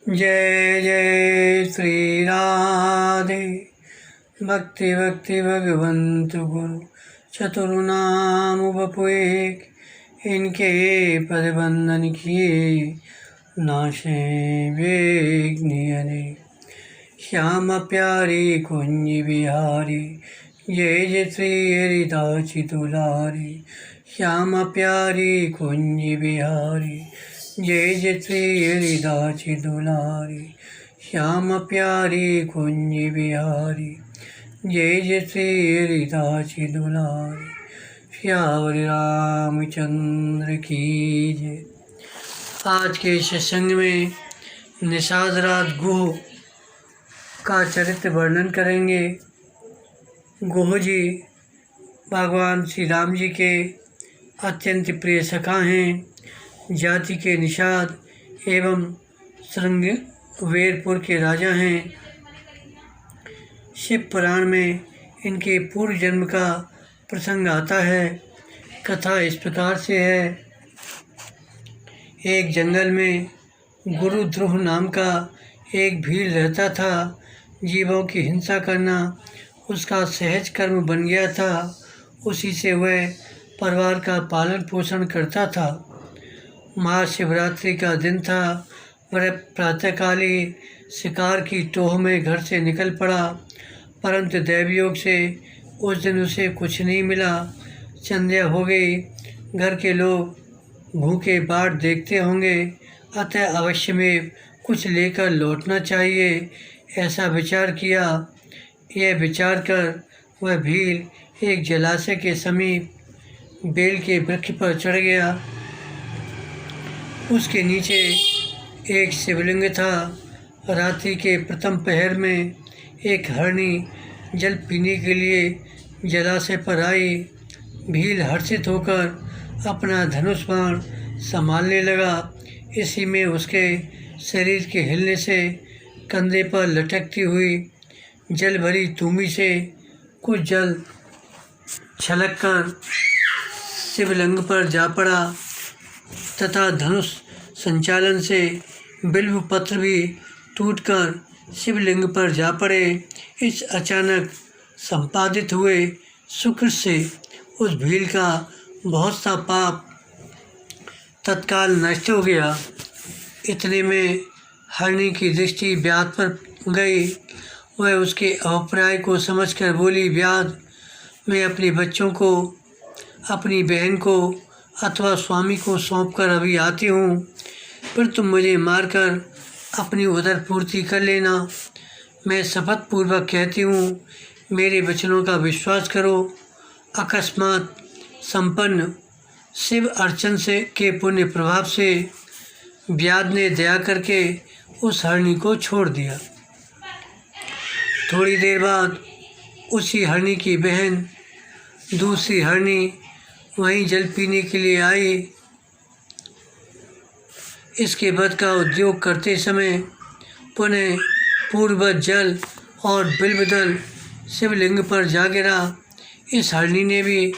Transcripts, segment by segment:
जय जय श्री राधे। भक्ति भक्ति भगवंतु गुरु चतुर्नाम बपु एक, इनके पद बंधन किए नाशे विघ्न अनेक। श्याम प्यारी कुंज बिहारी, जय जय श्री हरिदास दुलारी। श्याम प्यारी कुंज बिहारी, जय जय श्री हरिदास दुलारी। श्याम प्यारी कुंज बिहारी, जय जय श्री हरिदास दुलारी। श्यावर रामचंद्र की जय। आज के सत्संग में निषाद रात गुह का चरित्र वर्णन करेंगे। गुह जी भगवान श्री राम जी के अत्यंत प्रिय सखा हैं। जाति के निषाद एवं श्रृंगवेरपुर के राजा हैं। शिव पुराण में इनके पूर्व जन्म का प्रसंग आता है। कथा इस प्रकार से है। एक जंगल में गुरुद्रोह नाम का एक भील रहता था। जीवों की हिंसा करना उसका सहज कर्म बन गया था। उसी से वह परिवार का पालन पोषण करता था। महाशिवरात्रि का दिन था। वह प्रातःकाली शिकार की टोह में घर से निकल पड़ा, परंतु दैवयोग से उस दिन उसे कुछ नहीं मिला। संध्या हो गई। घर के लोग भूखे बाट देखते होंगे, अतः अवश्य में कुछ लेकर लौटना चाहिए, ऐसा विचार किया। यह विचार कर वह भील एक जलाशय के समीप बेल के वृक्ष पर चढ़ गया। उसके नीचे एक शिवलिंग था। रात्रि के प्रथम पहर में एक हरणी जल पीने के लिए जलाशय पर आई। भील हर्षित होकर अपना धनुष बाण संभालने लगा। इसी में उसके शरीर के हिलने से कंधे पर लटकती हुई जल भरी तुमी से कुछ जल छलककर शिवलिंग पर जा पड़ा तथा धनुष संचालन से बिल्व पत्र भी टूटकर शिवलिंग पर जा पड़े। इस अचानक संपादित हुए शुक्र से उस भील का बहुत सा पाप तत्काल नष्ट हो गया। इतने में हरणी की दृष्टि व्याध पर गई। वह उसके अभिप्राय को समझकर बोली, व्याध, मैं अपने बच्चों को, अपनी बहन को अथवा स्वामी को सौंपकर अभी आती हूँ, फिर तुम मुझे मारकर अपनी उदर पूर्ति कर लेना। मैं शपथ पूर्वक कहती हूँ, मेरे वचनों का विश्वास करो। अकस्मात संपन्न शिव अर्चन से के पुण्य प्रभाव से व्याध ने दया करके उस हरणी को छोड़ दिया। थोड़ी देर बाद उसी हरणी की बहन दूसरी हरणी वहीं जल पीने के लिए आई। इसके वध का उद्योग करते समय पुनः पूर्ववत जल और बिल्वदल शिवलिंग पर जा गिरा। इस हरणी ने भी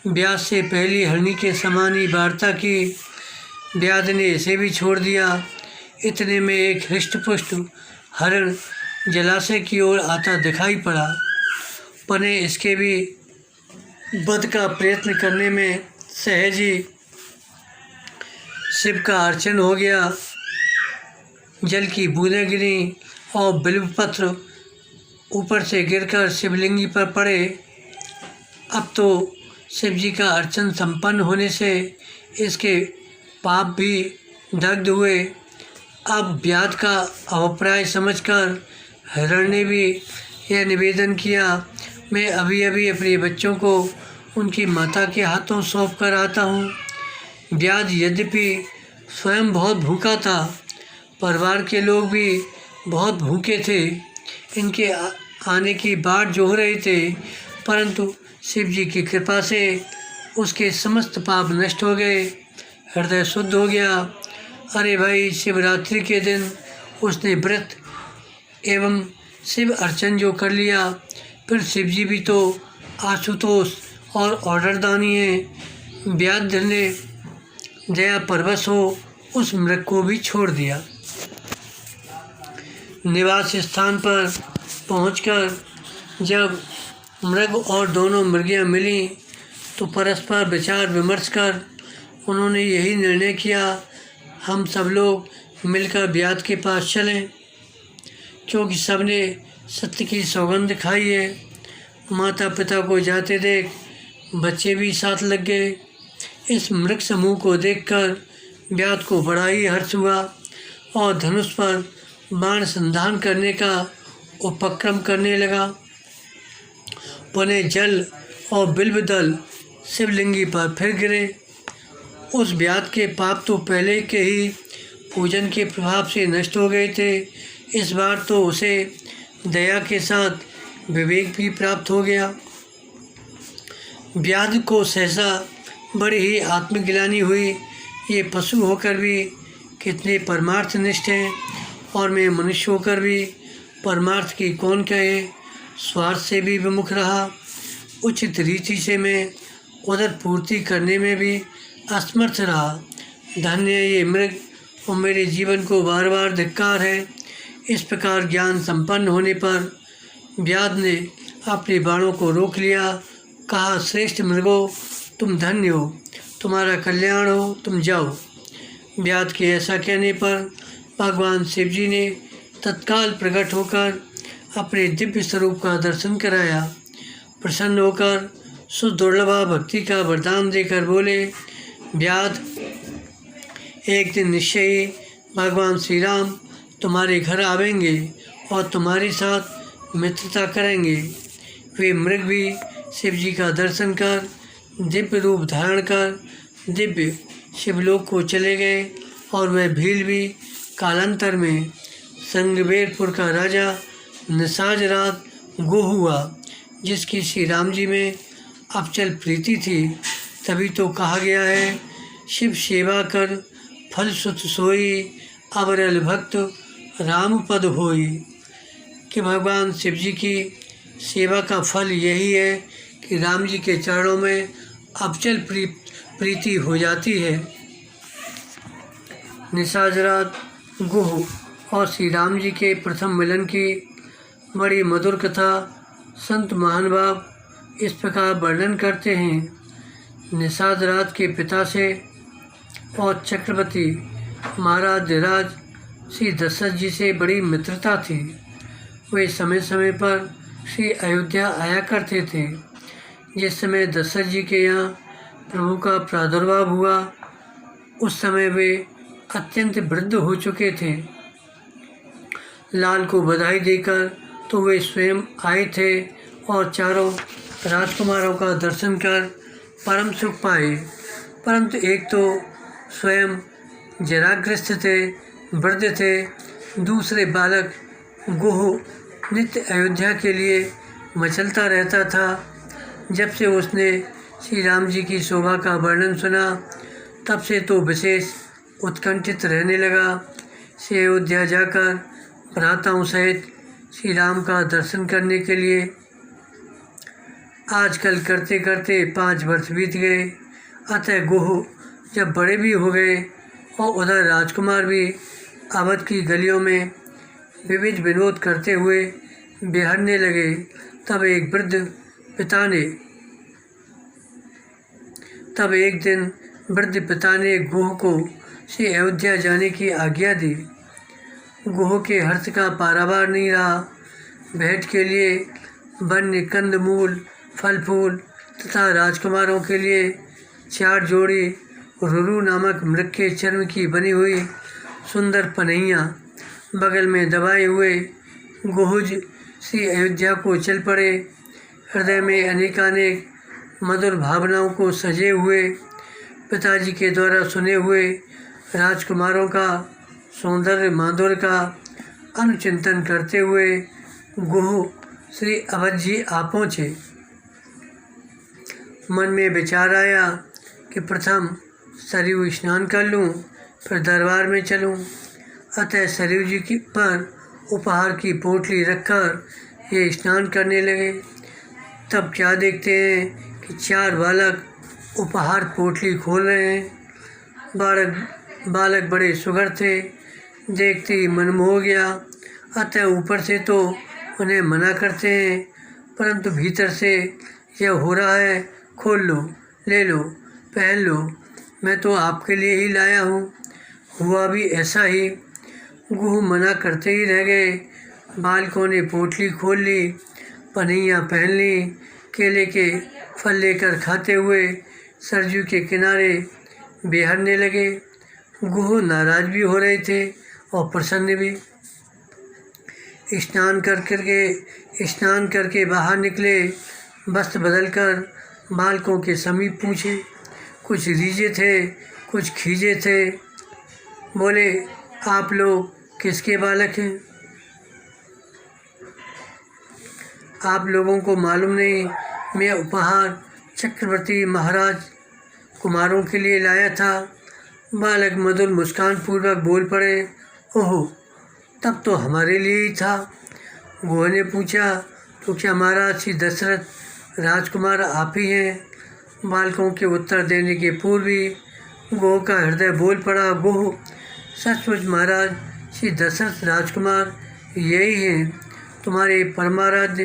व्याध से पहली हरणी के समान ही वार्ता की। व्याध ने इसे भी छोड़ दिया। इतने में एक हृष्टपुष्ट हरण जलाशय की ओर आता दिखाई पड़ा। पुनः इसके भी वध का प्रयत्न करने में सहज ही शिव का अर्चन हो गया। जल की बूंदें गिरी और बिल्वपत्र ऊपर से गिरकर शिवलिंगी पर पड़े। अब तो शिव जी का अर्चन संपन्न होने से इसके पाप भी दग्ध हुए। अब व्याध का अभिप्राय समझकर हरण ने भी यह निवेदन किया, मैं अभी अभी अपने बच्चों को उनकी माता के हाथों सौंप कर आता हूँ। व्याध यद्यपि स्वयं बहुत भूखा था, परिवार के लोग भी बहुत भूखे थे। इनके आने की बाट जोह रहे थे, परंतु शिव जी की कृपा से उसके समस्त पाप नष्ट हो गए। हृदय शुद्ध हो गया। अरे भाई, शिवरात्रि के दिन उसने व्रत एवं शिव अर्चन जो कर लिया, फिर शिव जी भी तो आशुतोष और ऑर्डरदानी हैं। व्याध ने दया परवश हो उस मृग को भी छोड़ दिया। निवास स्थान पर पहुंचकर जब मृग और दोनों मृगियां मिलीं तो परस्पर विचार विमर्श कर उन्होंने यही निर्णय किया, हम सब लोग मिलकर ब्याध के पास चलें, क्योंकि सबने सत्य की सौगंध खाई है। माता पिता को जाते देख बच्चे भी साथ लग गए। इस मृग समूह को देखकर ब्याध को बड़ा ही हर्ष हुआ और धनुष पर बाण संधान करने का उपक्रम करने लगा। पुनः जल और बिल्व दल शिवलिंगी पर फिर गिरे। उस ब्याध के पाप तो पहले के ही पूजन के प्रभाव से नष्ट हो गए थे, इस बार तो उसे दया के साथ विवेक भी प्राप्त हो गया। ब्याध को सहसा बड़ी ही आत्मग्लानि हुई, ये पशु होकर भी कितने परमार्थनिष्ठ हैं और मैं मनुष्य होकर भी परमार्थ की कौन कहे, स्वार्थ से भी विमुख रहा। उचित रीति से मैं उदर पूर्ति करने में भी असमर्थ रहा। धन्य ये मृग और मेरे जीवन को बार बार धिक्कार है। इस प्रकार ज्ञान संपन्न होने पर व्याध ने अपने बाणों को रोक लिया। कहा, श्रेष्ठ मृगो, तुम धन्य हो, तुम्हारा कल्याण हो, तुम जाओ। व्याध के ऐसा कहने पर भगवान शिव जी ने तत्काल प्रकट होकर अपने दिव्य स्वरूप का दर्शन कराया। प्रसन्न होकर सुदुर्लभा भक्ति का वरदान देकर बोले, व्याध, एक दिन निश्चय ही भगवान श्री राम तुम्हारे घर आवेंगे और तुम्हारे साथ मित्रता करेंगे। वे मृग भी शिव जी का दर्शन कर दिव्य रूप धारण कर दिव्य शिवलोक को चले गए और वह भील भी कालांतर में संगबेरपुर का राजा निशाचराज गो हुआ, जिसकी श्री राम जी में अचल प्रीति थी। तभी तो कहा गया है, शिव सेवा कर फल सुत सोई, अवरल भक्त राम पद होई, कि भगवान शिव जी की सेवा का फल यही है कि राम जी के चरणों में अचल प्रीति हो जाती है। निशाचराज गुह और श्री राम जी के प्रथम मिलन की बड़ी मधुर कथा संत महानुभाव इस प्रकार वर्णन करते हैं। निशाचराज के पिता से और चक्रवर्ती महाराज धीराज श्री दशरथ जी से बड़ी मित्रता थी। वे समय समय पर श्री अयोध्या आया करते थे। जिस समय दशरथ जी के यहाँ प्रभु का प्रादुर्भाव हुआ, उस समय वे अत्यंत वृद्ध हो चुके थे। लाल को बधाई देकर तो वे स्वयं आए थे और चारों राजकुमारों का दर्शन कर परम सुख पाए, परंतु एक तो स्वयं जराग्रस्त थे, वृद्ध थे। दूसरे बालक गुह नित्य अयोध्या के लिए मचलता रहता था। जब से उसने श्री राम जी की शोभा का वर्णन सुना, तब से तो विशेष उत्कंठित रहने लगा। श्री अयोध्या जाकर भ्राताओं सहित श्री राम का दर्शन करने के लिए आजकल करते करते 5 वर्ष बीत गए। अतः गुह जब बड़े भी हो गए और उधर राजकुमार भी अवध की गलियों में विविध विनोद करते हुए बिहरने लगे, तब एक दिन वृद्ध पिता ने गुह को श्री अयोध्या जाने की आज्ञा दी। गुह के हर्ष का पारावार नहीं रहा। भेंट के लिए वन्य कंदमूल, फल फूल तथा राजकुमारों के लिए 4 जोड़ी रुरु नामक मृग के चर्म की बनी हुई सुंदर पनहियाँ बगल में दबाए हुए गुहुज श्री अयोध्या को चल पड़े। हृदय में अनेकानेक मधुर भावनाओं को सजे हुए, पिताजी के द्वारा सुने हुए राजकुमारों का सौंदर्य माधुर्य का अनुचिंतन करते हुए गुह श्री अवध जी आ पहुँचे। मन में विचार आया कि प्रथम सरयू स्नान कर लूँ, फिर दरबार में चलूँ। अतः सरयू जी की पर उपहार की पोटली रखकर ये स्नान करने लगे। तब क्या देखते हैं कि 4 बालक उपहार पोटली खोल रहे हैं। बालक बड़े सुघड़ थे, देखते ही मन मोह गया। अतः ऊपर से तो उन्हें मना करते हैं, परंतु भीतर से यह हो रहा है, खोल लो, ले लो, पहन लो, मैं तो आपके लिए ही लाया हूँ। हुआ भी ऐसा ही। गुह मना करते ही रह गए। बालकों ने पोटली खोल ली, पनियाँ पहन ली, केले के फल लेकर खाते हुए सरजू के किनारे बिहरने लगे। गुह नाराज भी हो रहे थे और प्रसन्न भी। स्नान करके बाहर निकले। वस्त्र बदलकर बालकों के समीप पूछे। कुछ रीझे थे, कुछ खींचे थे। बोले, आप लोग किसके बालक हैं? आप लोगों को मालूम नहीं, मैं उपहार चक्रवर्ती महाराज कुमारों के लिए लाया था। बालक मधुर मुस्कान पूर्वक बोल पड़े, ओहो, तब तो हमारे लिए ही था। गुह ने पूछा, तो क्या महाराज श्री दशरथ राजकुमार आप ही हैं? बालकों के उत्तर देने के पूर्व ही गुह का हृदय बोल पड़ा, गुह, सचमुच महाराज श्री दशरथ राजकुमार यही हैं। तुम्हारे परमाराध्य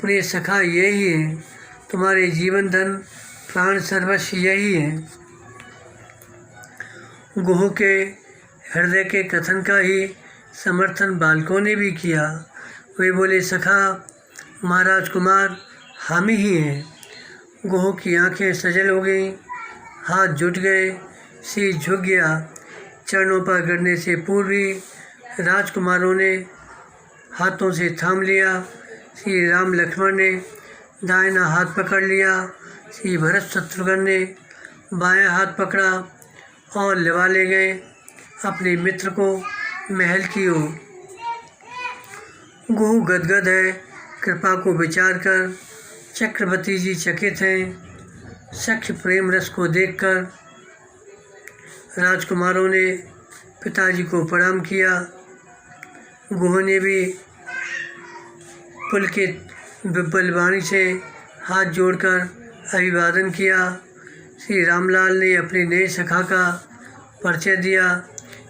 प्रिय सखा यही हैं। तुम्हारे जीवन धन प्राण सर्वस्व यही हैं। गुह के हृदय के कथन का ही समर्थन बालकों ने भी किया। वे बोले, सखा महाराज कुमार हम ही हैं। गुह की आंखें सजल हो गईं, हाथ जुट गए, सिर झुक गया। चरणों पर गिरने से पूर्व ही राजकुमारों ने हाथों से थाम लिया। श्री राम लक्ष्मण ने दाहिना हाथ पकड़ लिया, श्री भरत शत्रुघ्न ने बायां हाथ पकड़ा और लिवा ले गए अपने मित्र को महल की ओर। गुह गदगद है। कृपा को विचार कर चक्रवर्ती जी चकित हैं। सख्य प्रेम रस को देखकर राजकुमारों ने पिताजी को प्रणाम किया। गुह ने भी पुलकित विप्पल वाणी से हाथ जोड़कर अभिवादन किया। श्री रामलाल ने अपने नए सखा का परिचय दिया।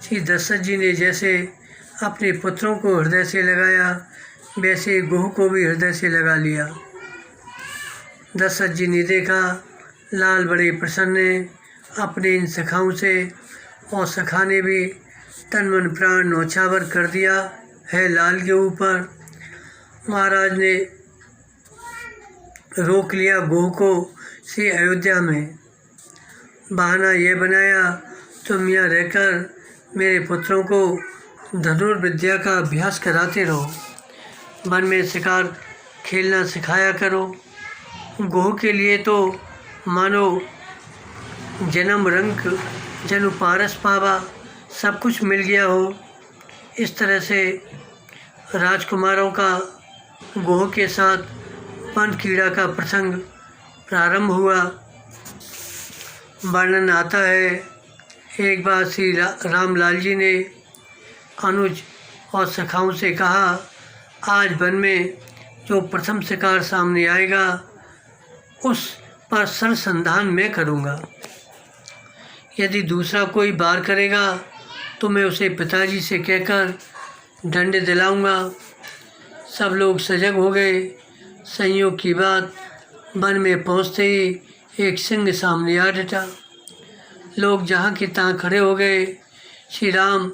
श्री दशरथ जी ने जैसे अपने पुत्रों को हृदय से लगाया, वैसे गुह को भी हृदय से लगा लिया। दशरथ जी ने देखा लाल बड़े प्रसन्न हैं अपने इन सखाओं से, और सखा ने भी तन मन प्राण न्यौछावर कर दिया है लाल के ऊपर। महाराज ने रोक लिया गुह को श्री अयोध्या में। बहाना यह बनाया, तुम यहाँ रहकर मेरे पुत्रों को धनुर्विद्या का अभ्यास कराते रहो, वन में शिकार खेलना सिखाया करो। गुह के लिए तो मानो जन्म रंग जनु पारस पावा सब कुछ मिल गया हो। इस तरह से राजकुमारों का गुह के साथ वन क्रीड़ा का प्रसंग प्रारंभ हुआ। वर्णन आता है, एक बार श्री रामलाल जी ने अनुज और सखाओं से कहा, आज वन में जो प्रथम शिकार सामने आएगा उस पर सरसंधान मैं करूँगा। यदि दूसरा कोई वार करेगा तो मैं उसे पिताजी से कहकर दंड दिलाऊंगा। सब लोग सजग हो गए। संयोग की बात, वन में पहुंचते ही एक सिंह सामने आ डटा। लोग जहाँ की तहाँ खड़े हो गए। श्री राम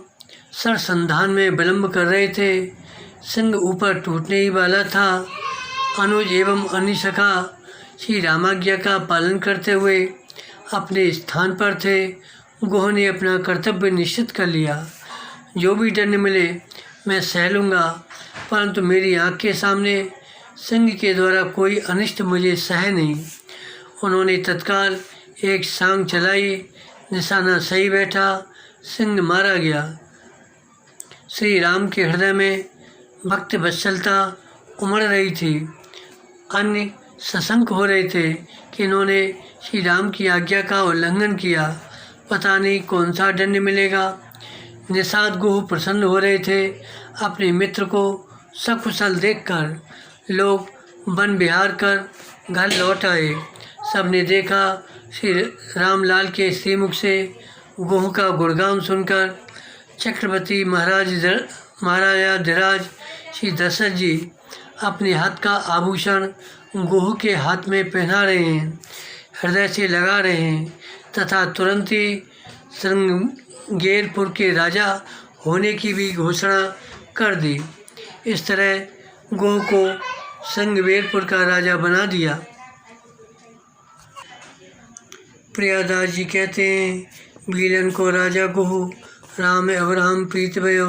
सरसंधान में विलम्ब कर रहे थे। सिंह ऊपर टूटने ही वाला था। अनुज एवं अन्य सखा श्री रामाज्ञा का पालन करते हुए अपने स्थान पर थे। गुह ने अपना कर्तव्य निश्चित कर लिया। जो भी दंड मिले मैं सह लूँगा, परंतु मेरी आँख के सामने सिंह के द्वारा कोई अनिष्ट मुझे सह नहीं। उन्होंने तत्काल एक सांग चलाई। निशाना सही बैठा, सिंह मारा गया। श्री राम के हृदय में भक्त वत्सलता उमड़ रही थी। अन्य सशंक हो रहे थे कि इन्होंने श्री राम की आज्ञा का उल्लंघन किया, पता नहीं कौन सा दंड मिलेगा। निषाद गुह प्रसन्न हो रहे थे अपने मित्र को सकुशल देखकर। लोग वन विहार कर घर लौट आए। सबने देखा श्री रामलाल के श्रीमुख से गुह का गुणगान सुनकर चक्रवर्ती महाराज महाराजा धीराज श्री दशरथ जी अपने हाथ का आभूषण गुह के हाथ में पहना रहे हैं, हृदय से लगा रहे हैं तथा तुरंत ही श्रृंगेरपुर के राजा होने की भी घोषणा कर दी। इस तरह गुह को श्रृंगेरपुर का राजा बना दिया। प्रियादास जी कहते हैं, भीलन को राजा गुह राम अब्राहम प्रीत भयो,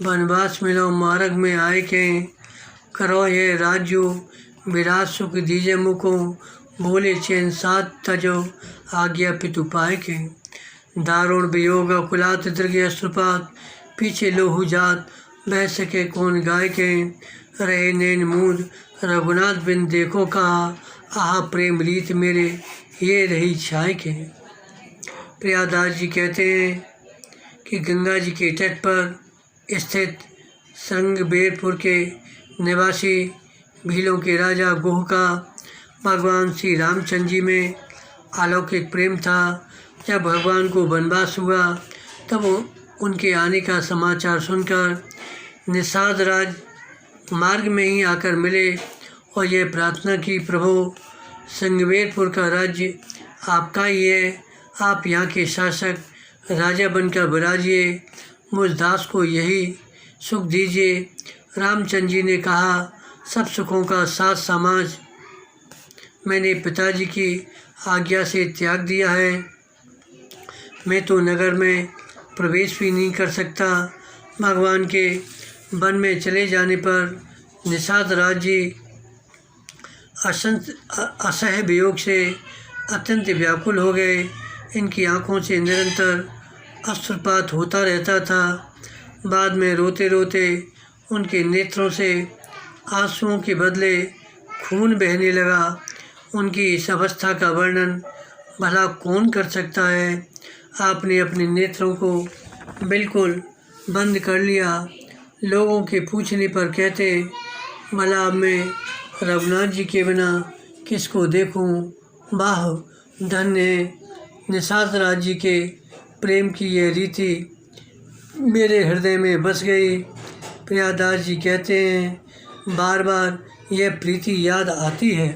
वनवास मिलो मार्ग में आए के, करो ये राज्यो विराट सुख दीजे मुको, बोले चैन साथ तजो आज्ञा पितु पाए के, दारुण वियोग कुलात दृग अश्रुपात, पीछे लोहू जात बह सके कौन गाय के, रहे नैन मूद रघुनाथ बिन देखो कहा, आहा प्रेम रीत मेरे ये रही छाए के। प्रियादास जी कहते हैं कि गंगा जी के तट पर स्थित श्रृंगेरपुर के निवासी भीलों के राजा गुह का भगवान श्री रामचंद्र जी में अलौकिक प्रेम था। जब भगवान को वनवास हुआ तब उनके आने का समाचार सुनकर निषाद राज मार्ग में ही आकर मिले और यह प्रार्थना की, प्रभु श्रृंगेरपुर का राज्य आपका ही है, आप यहाँ के शासक राजा बनकर विराजिए, मुझ दास को यही सुख दीजिए। रामचंद्र जी ने कहा, सब सुखों का साथ समाज मैंने पिताजी की आज्ञा से त्याग दिया है, मैं तो नगर में प्रवेश भी नहीं कर सकता। भगवान के वन में चले जाने पर निषाद राज जी असह्य वियोग से अत्यंत व्याकुल हो गए। इनकी आंखों से निरंतर अश्रुपात होता रहता था। बाद में रोते रोते उनके नेत्रों से आंसुओं के बदले खून बहने लगा। उनकी इस अवस्था का वर्णन भला कौन कर सकता है। आपने अपने नेत्रों को बिल्कुल बंद कर लिया। लोगों के पूछने पर कहते, भला अब मैं रघुनाथ जी के बिना किसको देखूं। वाह धन्य निषाद राज जी के प्रेम की यह रीति मेरे हृदय में बस गई। प्रियादास जी कहते हैं, बार बार यह प्रीति याद आती है।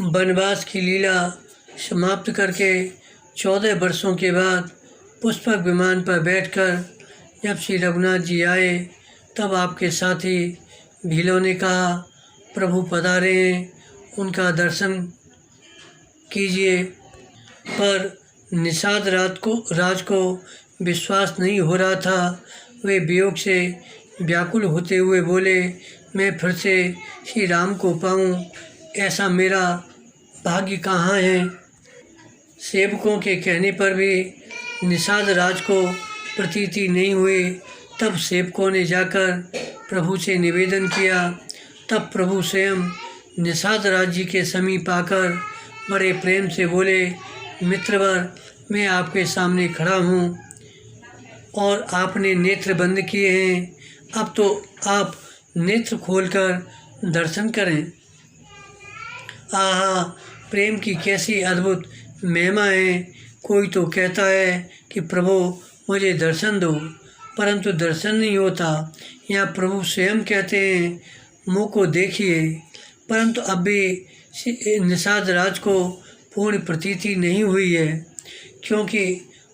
वनवास की लीला समाप्त करके 14 वर्षों के बाद पुष्पक विमान पर बैठकर जब श्री रघुनाथ जी आए तब आपके साथी भीलों ने कहा, प्रभु पधारे हैं, उनका दर्शन कीजिए। पर निषाद राज को विश्वास नहीं हो रहा था। वे वियोग से व्याकुल होते हुए बोले, मैं फिर से श्री राम को पाऊँ ऐसा मेरा भाग्य कहाँ है। सेवकों के कहने पर भी निषाद राज को प्रतीति नहीं हुई। तब सेवकों ने जाकर प्रभु से निवेदन किया। तब प्रभु स्वयं निषाद राज जी के समीप आकर बड़े प्रेम से बोले, मित्रवर, मैं आपके सामने खड़ा हूँ और आपने नेत्र बंद किए हैं, अब तो आप नेत्र खोलकर दर्शन करें। आहा, प्रेम की कैसी अद्भुत महिमा है। कोई तो कहता है कि प्रभु मुझे दर्शन दो, परंतु दर्शन नहीं होता। यहाँ प्रभु स्वयं कहते हैं, मुँह को देखिए, परंतु अब भी निषाद राज को पूर्ण प्रतीति नहीं हुई है, क्योंकि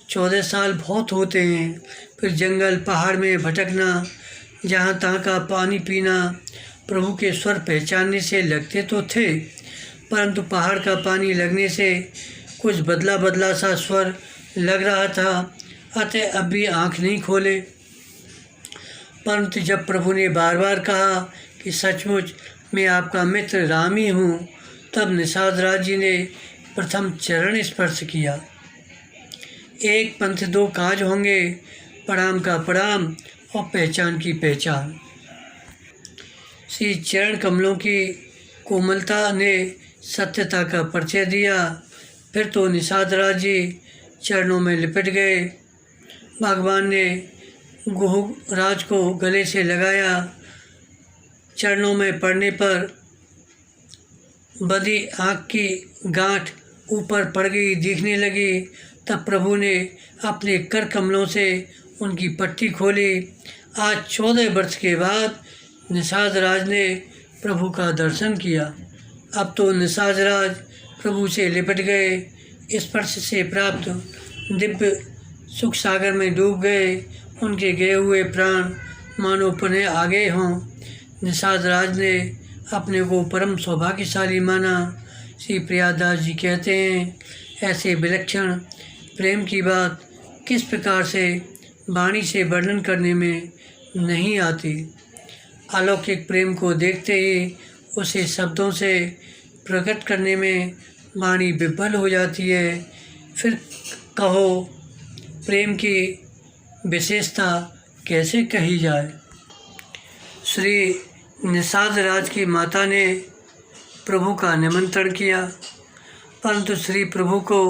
14 साल बहुत होते हैं। फिर जंगल पहाड़ में भटकना, जहाँ तहाँ का पानी पीना, प्रभु के स्वर पहचानने से लगते तो थे, परंतु पहाड़ का पानी लगने से कुछ बदला बदला सा स्वर लग रहा था। अतः अब भी आँख नहीं खोले। परंतु जब प्रभु ने बार बार कहा कि सचमुच मैं आपका मित्र राम ही हूँ, तब निषाद राज जी ने प्रथम चरण स्पर्श किया। एक पंथ दो काज होंगे, प्रणाम का प्रणाम और पहचान की पहचान। श्री चरण कमलों की कोमलता ने सत्यता का परिचय दिया। फिर तो निषाद राज जी चरणों में लिपट गए। भगवान ने गुह राज को गले से लगाया। चरणों में पड़ने पर बंधी आँख की गांठ ऊपर पड़ गई, दिखने लगी। तब प्रभु ने अपने कर कमलों से उनकी पट्टी खोली। आज 14 वर्ष के बाद निषाद राज ने प्रभु का दर्शन किया। अब तो निषाद राज प्रभु से लिपट गए। स्पर्श से प्राप्त दिव्य सुख सागर में डूब गए। उनके गए हुए प्राण मानो पुनः आ गए हों। निषाद राज ने अपने को परम सौभाग्यशाली माना। श्री प्रियादास जी कहते हैं, ऐसे विलक्षण प्रेम की बात किस प्रकार से वाणी से वर्णन करने में नहीं आती। अलौकिक प्रेम को देखते ही उसे शब्दों से प्रकट करने में वाणी विफल हो जाती है। फिर कहो प्रेम की विशेषता कैसे कही जाए। श्री निषाद राज की माता ने प्रभु का निमंत्रण किया, परंतु श्री प्रभु को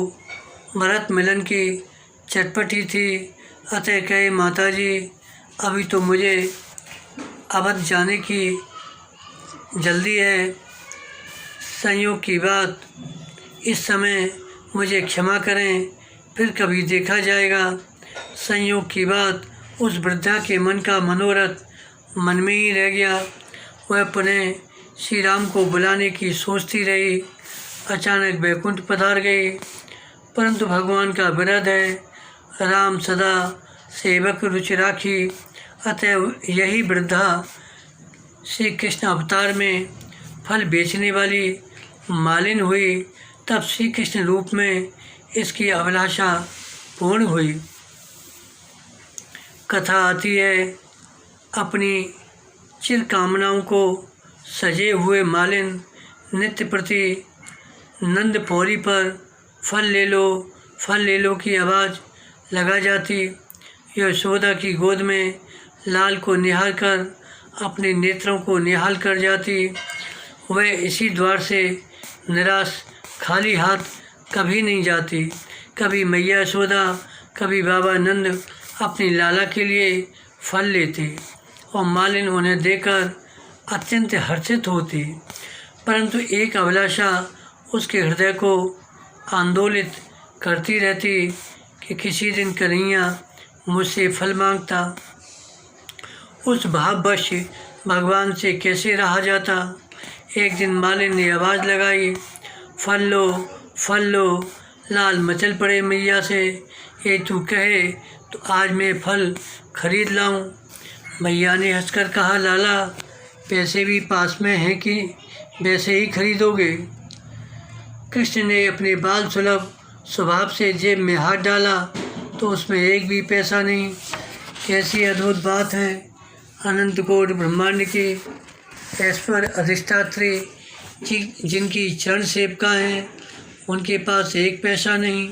भरत मिलन की चटपटी थी। अतः कहे, माता जी अभी तो मुझे अवध जाने की जल्दी है। संयोग की बात, इस समय मुझे क्षमा करें, फिर कभी देखा जाएगा। संयोग की बात, उस वृद्धा के मन का मनोरथ मन में ही रह गया। वह पुनः श्री राम को बुलाने की सोचती रही। अचानक बैकुंठ पधार गई, परंतु भगवान का विरध है। राम सदा सेवक रुचि राखी। अतः यही वृद्धा श्री कृष्ण अवतार में फल बेचने वाली मालिन हुई। तब श्री कृष्ण रूप में इसकी अभिलाषा पूर्ण हुई। कथा आती है, अपनी चिर कामनाओं को सजे हुए मालिन नित्य प्रति नंद पौरी पर फल ले लो की आवाज़ लगा जाती। यशोदा की गोद में लाल को निहार कर अपने नेत्रों को निहाल कर जाती। वह इसी द्वार से निराश खाली हाथ कभी नहीं जाती। कभी मैया यशोदा, कभी बाबा नंद अपनी लाला के लिए फल लेते और मालिन उन्हें देकर अत्यंत हर्षित होती। परंतु एक अभिलाषा उसके हृदय को आंदोलित करती रहती कि किसी दिन कन्हैया मुझसे फल मांगता। उस भाववश भगवान से कैसे रहा जाता। एक दिन मालिन ने आवाज़ लगाई, फल लो। लाल मचल पड़े मैया से, ये तू कहे तो आज मैं फल खरीद लाऊं। मैया ने हंसकर कहा, लाला पैसे भी पास में हैं कि वैसे ही खरीदोगे। कृष्ण ने अपने बाल सुलभ स्वभाव से जेब में हाथ डाला तो उसमें एक भी पैसा नहीं। कैसी अद्भुत बात है। अनंत कोटि ब्रह्मांड की ऐश्वर्य अधिष्ठात्री जिनकी चरण सेवका हैं, उनके पास एक पैसा नहीं।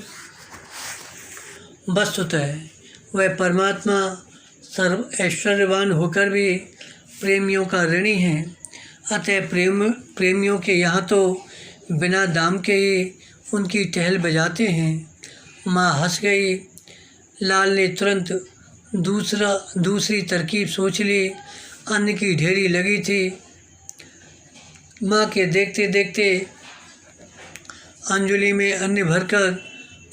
वस्तुतः वह परमात्मा सर्व ऐश्वर्यवान होकर भी प्रेमियों का ऋणी है। अतः प्रेमियों के यहाँ तो बिना दाम के ही उनकी टहल बजाते हैं। माँ हंस गई। लाल ने तुरंत दूसरी तरकीब सोच ली। अन्न की ढेरी लगी थी। माँ के देखते देखते अंजलि में अन्न भरकर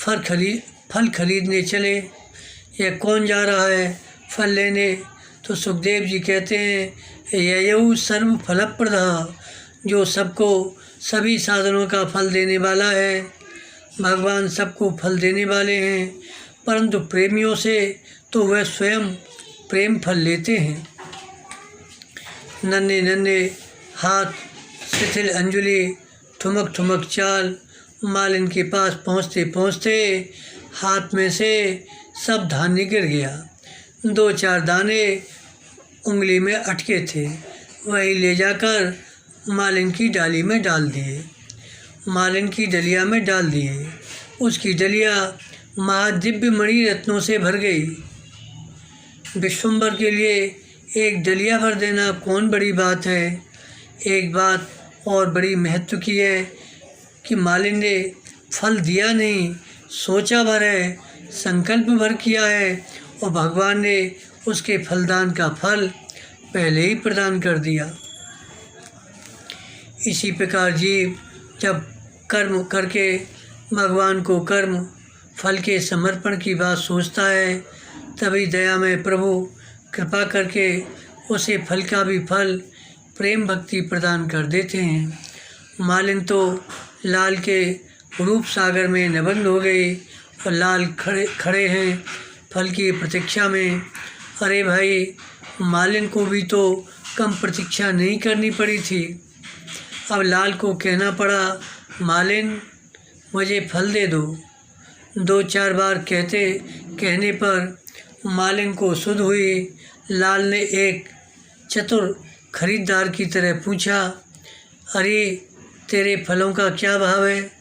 फल खरीदने चले। यह कौन जा रहा है फल लेने? तो सुखदेव जी कहते हैं, ययौ सर्व फलप्रदः, जो सबको सभी साधनों का फल देने वाला है। भगवान सबको फल देने वाले हैं, परंतु प्रेमियों से तो वह स्वयं प्रेम फल लेते हैं। नन्हे नन्हे हाथ, शिथिल अंजलि, ठुमक ठुमक चाल। मालिन के पास पहुँचते पहुँचते हाथ में से सब धान्य गिर गया। 2-4 दाने उंगली में अटके थे, वही ले जाकर मालिन की डाली में डाल दिए। मालिन की डलिया में डाल दिए। उसकी डलिया महादिव्य मणि रत्नों से भर गई। विश्वम्भर के लिए एक डलिया भर देना कौन बड़ी बात है। एक बात और बड़ी महत्व की है कि मालिन ने फल दिया नहीं, सोचा भर है, संकल्प भर किया है और भगवान ने उसके फलदान का फल पहले ही प्रदान कर दिया। इसी प्रकार जीव जब कर्म करके भगवान को कर्म फल के समर्पण की बात सोचता है, तभी दया में प्रभु कृपा करके उसे फल का भी फल प्रेम भक्ति प्रदान कर देते हैं। मालिन तो लाल के रूप सागर में निमग्न हो गई और लाल खड़े हैं फल की प्रतीक्षा में। अरे भाई, मालिन को भी तो कम प्रतीक्षा नहीं करनी पड़ी थी। अब लाल को कहना पड़ा, मालिन मुझे फल दे दो। 2-4 बार कहने पर मालिन को सुध हुई। लाल ने एक चतुर खरीदार की तरह पूछा, अरे तेरे फलों का क्या भाव है?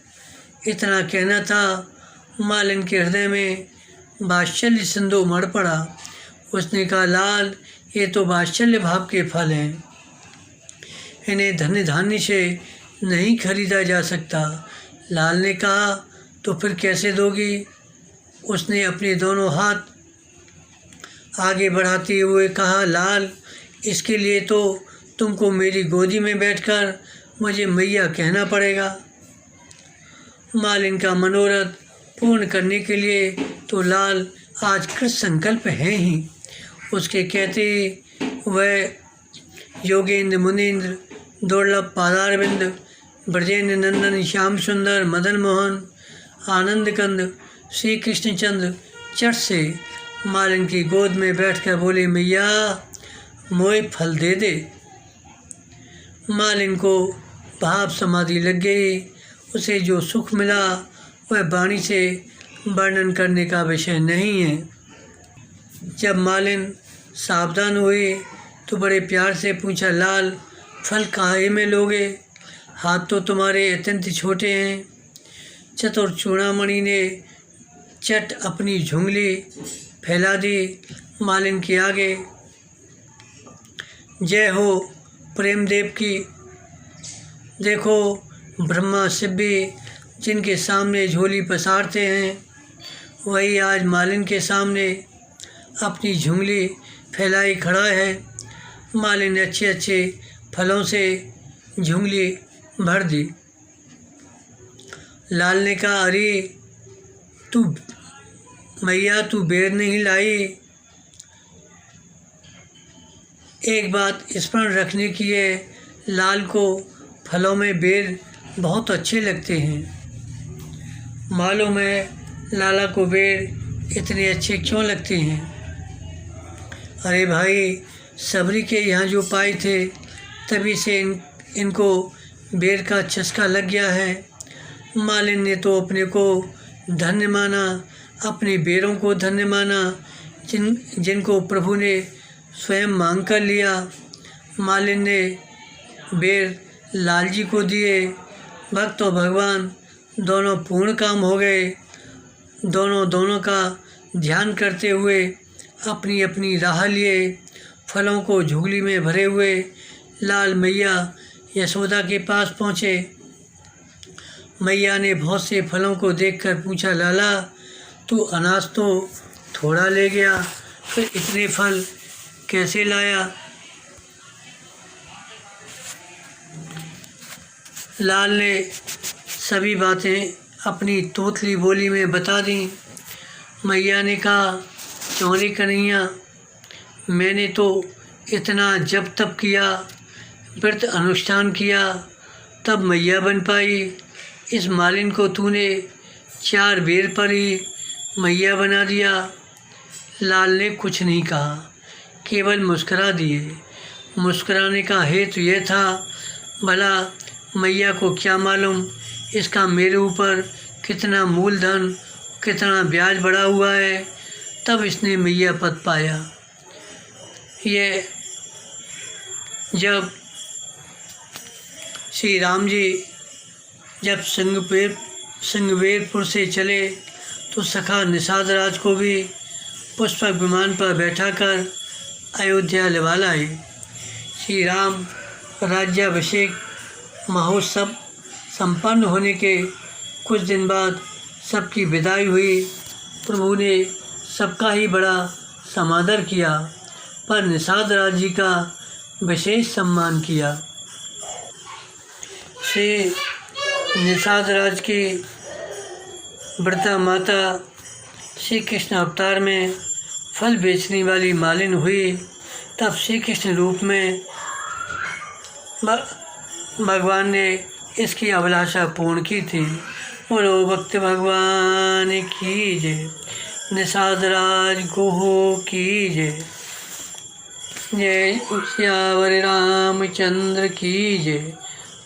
इतना कहना था, मालिन के हृदय में वात्सल्य सिंधु उमड़ पड़ा। उसने कहा, लाल, ये तो वात्सल्य भाव के फल हैं, इन्हें धन धान्य से नहीं खरीदा जा सकता। लाल ने कहा, तो फिर कैसे दोगी? उसने अपने दोनों हाथ आगे बढ़ाते हुए कहा, लाल, इसके लिए तो तुमको मेरी गोदी में बैठकर मुझे मैया कहना पड़ेगा। मालिन का मनोरथ पूर्ण करने के लिए तो लाल आज कृत संकल्प है ही। उसके कहते वह योगेंद्र मुनीन्द्र दुर्लभ पादारविंद ब्रजेंद्र नंदन श्याम सुंदर मदन मोहन आनंद कंद श्री कृष्णचंद्र चट से मालिन की गोद में बैठकर बोले, मैया मोए फल दे दे। मालिन को भाव समाधि लग गई। उसे जो सुख मिला वह वाणी से वर्णन करने का विषय नहीं है। जब मालिन सावधान हुई तो बड़े प्यार से पूछा, लाल, फल काहे में लोगे? हाथ तो तुम्हारे अत्यंत छोटे हैं। चतुर चूड़ामणि ने चट अपनी झुंगली फैला दी मालिन के आगे। जय हो प्रेमदेव की। देखो, ब्रह्मा शिव भी जिनके सामने झोली पसारते हैं, वही आज मालिन के सामने अपनी झुंगली फैलाई खड़ा है। मालिन ने अच्छे अच्छे फलों से झुंगली भर दी। लाल ने कहा, अरे तू मैया, तू बेर नहीं लाई? एक बात स्मरण रखने की है, लाल को फलों में बेर बहुत अच्छे लगते हैं। मालूम है लाला को बेर इतने अच्छे क्यों लगते हैं? अरे भाई, सबरी के यहाँ जो पाए थे तभी से इनको बेर का चस्का लग गया है। मालिन ने तो अपने को धन्य माना, अपने बेरों को धन्य माना जिनको प्रभु ने स्वयं मांग कर लिया। मालिन ने बेर लाल जी को दिए। भक्त और भगवान दोनों पूर्ण काम हो गए। दोनों का ध्यान करते हुए अपनी अपनी राह लिए फलों को झुगली में भरे हुए लाल मैया यशोदा के पास पहुँचे। मैया ने बहुत से फलों को देखकर पूछा, लाला, तू अनाज तो थोड़ा ले गया, फिर इतने फल कैसे लाया? लाल ने सभी बातें अपनी तोतली बोली में बता दी। मैया ने कहा, चौरी कन्हैया, मैंने तो इतना जप तप किया, व्रत अनुष्ठान किया, तब मैया बन पाई। इस मालिन को तूने 4 बेर पर ही मैया बना दिया। लाल ने कुछ नहीं कहा, केवल मुस्करा दिए। मुस्कुराने का हेतु यह था, भला मैया को क्या मालूम इसका मेरे ऊपर कितना मूलधन, कितना ब्याज बढ़ा हुआ है। तब इसने मैया पद पाया। यह जब श्री राम जी जब सिंगवेरपुर से चले तो सखा निषाद राज को भी पुष्पक विमान पर बैठाकर अयोध्या लेवा लाए। श्री राम राज्याभिषेक महोत्सव संपन्न होने के कुछ दिन बाद सबकी विदाई हुई। प्रभु ने सबका ही बड़ा समादर किया, पर निषाद राज जी का विशेष सम्मान किया। श्री निषाद राज की व्रता माता श्री कृष्ण अवतार में फल बेचने वाली मालिन हुई, तब श्री कृष्ण रूप में भगवान ने इसकी अभिलाषा पूर्ण की थी। बोलो भक्त भगवान की जय, निषाद राज गुहो की जय, जय श्यावर रामचंद्र की जय,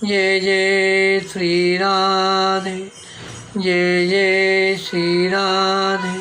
जय जय श्री राधे, जय जय श्री राधे।